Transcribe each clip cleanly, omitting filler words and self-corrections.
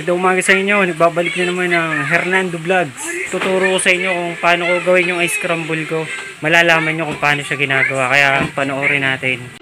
Magandang umaga sa inyo. Nagbabalik na naman ng Hernando Vlogs. Tuturo ko sa inyo kung paano ko gawin yung ice crumble ko. Malalaman nyo kung paano siya ginagawa. Kaya panoorin natin.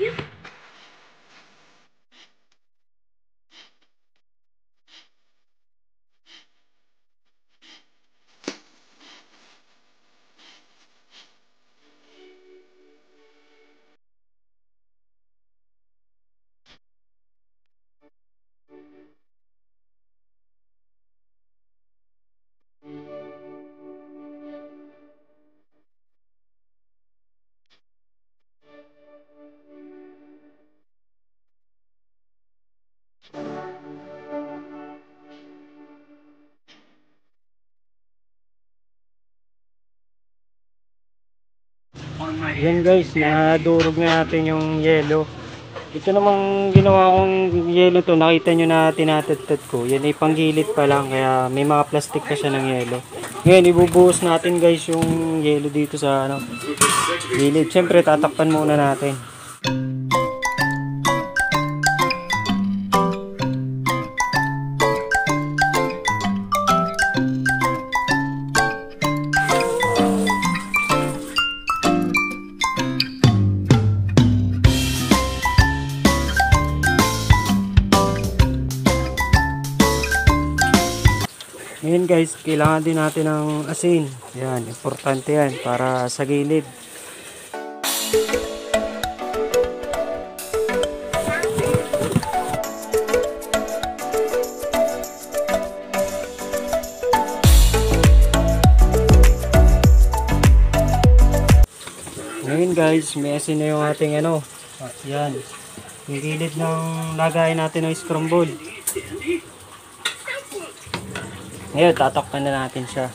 Yan guys, nadurog na natin yung yelo. Ito namang ginawa kong yelo to, nakita nyo na tinatagtad ko. Yan ay panggilid pa lang, kaya may mga plastic pa siya ng yelo. Ngayon, ibubuhos natin guys yung yelo dito sa gilid. Siyempre, tatakpan muna natin. Ngayon guys, kailangan din natin ng asin. Yan, importante yan para sa gilid. Ngayon guys, may asin na yung ating yan, yung gilid ng lagayan natin ng scramble. Ngayon, tatakpan na natin siya.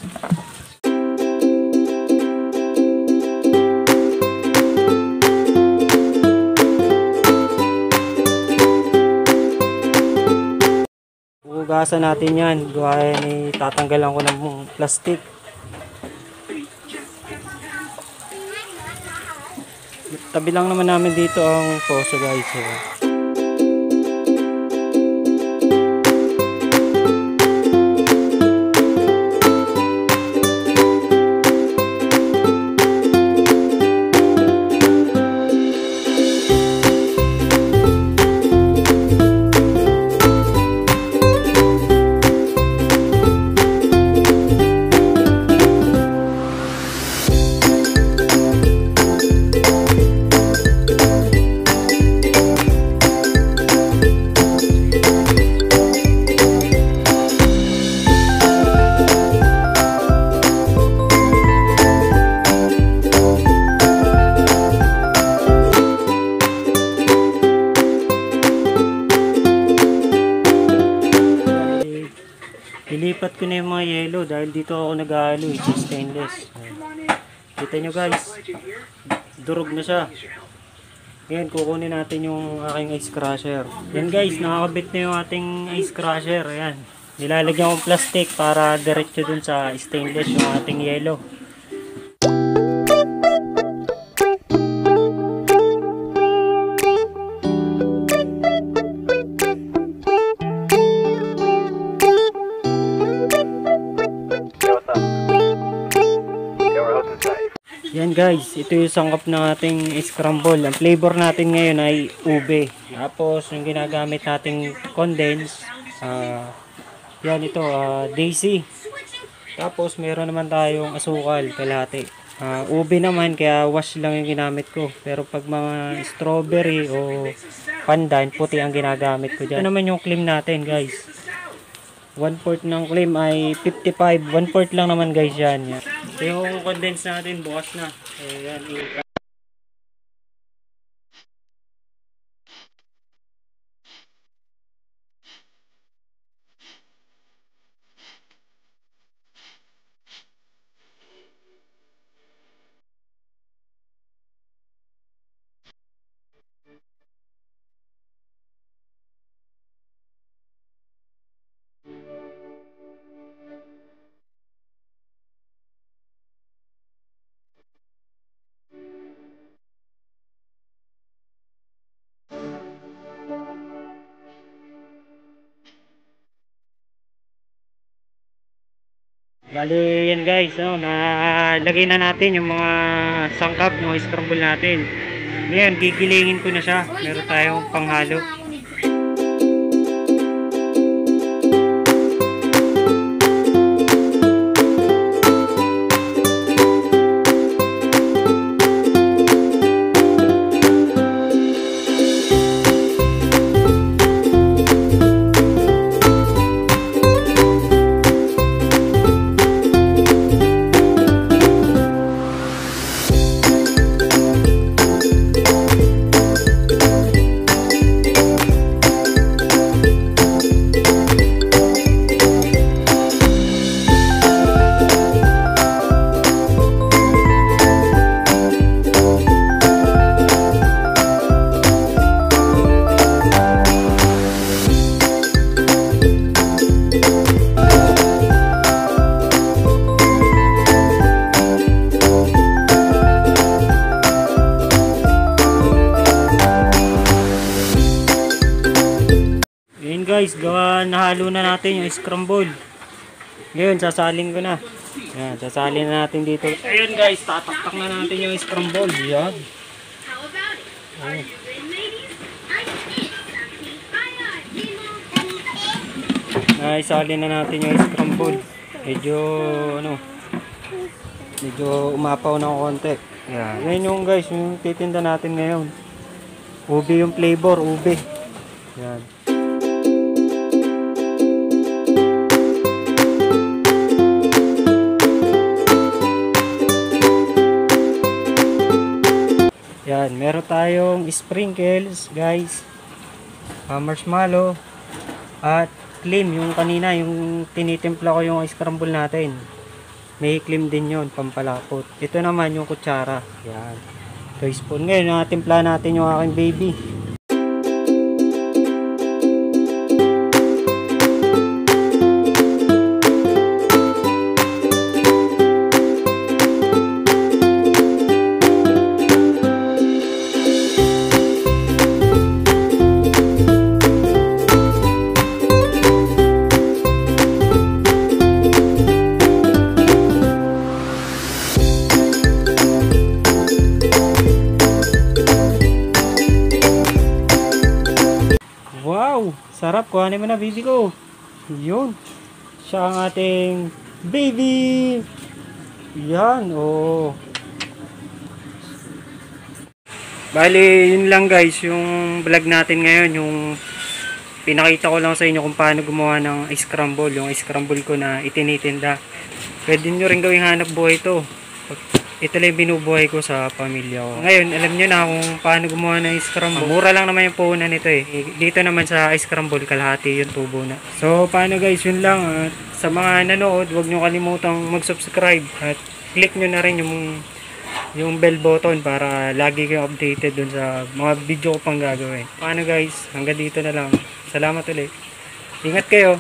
Hugasan natin yan. Gaya ni tatanggalan ko ng plastic. Tabi lang naman namin dito ang poso guys. Ilipat ko na yung mga yelo dahil dito ako nag-ahalo sa stainless. Kita nyo guys, durog na siya. Ngayon, kukunin natin yung aking ice crusher. Yan guys, nakakabit na yung ating ice crusher. Ayan, nilalagyan kong plastic para diretso dun sa stainless yung ating yelo. Yan guys, ito yung sangkap ng ating scramble. Ang flavor natin ngayon ay ube. Tapos yung ginagamit nating condense, yan ito, daisy. Tapos meron naman tayong asukal, kalahati. Ube naman, kaya wash lang yung ginamit ko. Pero pag mga strawberry o pandan, puti ang ginagamit ko dyan. Ito naman yung cream natin guys. 1/4 ng cream ay 55. 1/4 lang naman guys yan. So yung condense natin bukas na. Ayan. Bali, yan guys, no, nalagay na natin yung mga sangkap ng scramble natin. Ngayon, gigilingin ko na siya. Meron tayong panghalo. Guys, nahalo na natin yung scramble. Ngayon, sasalin ko na. Yan, sasalin na natin dito. Ayun guys, tataktak na natin yung scramble. Yan. Oh. Naisalin na natin yung scramble. Medyo umapaw na konti. Yan. Yan yung guys, yung titinda natin ngayon. Ube yung flavor, ube. Yan. Yan, meron tayong sprinkles, guys. Marshmallow at cream, yung kanina, yung tinitimpla ko yung scramble natin. May cream din yon, pampalapot. Ito naman yung kutsara. Yan. 2 spoon. Ngayon, timpla natin yung aking baby. Wow! Sarap! Kuhanin mo na, baby ko. Yun. Siya ang ating baby! Yan, oh. Bali, yun lang guys, yung vlog natin ngayon, yung pinakita ko lang sa inyo kung paano gumawa ng scramble, yung scramble ko na itinitinda. Pwede nyo rin gawing hanap buhay ito. Ito lang yung binubuhay ko sa pamilya ko. Ngayon, alam nyo na kung paano gumawa ng scramble. Mura lang naman yung puhunan nito eh. Dito naman sa scramble, kalahati yung tubo na. So, paano guys, yun lang. At sa mga nanood, huwag nyo kalimutang mag-subscribe. At click nyo na rin yung bell button para lagi kayong updated dun sa mga video ko pang gagawin. Paano guys, hanggang dito na lang. Salamat ulit. Ingat kayo.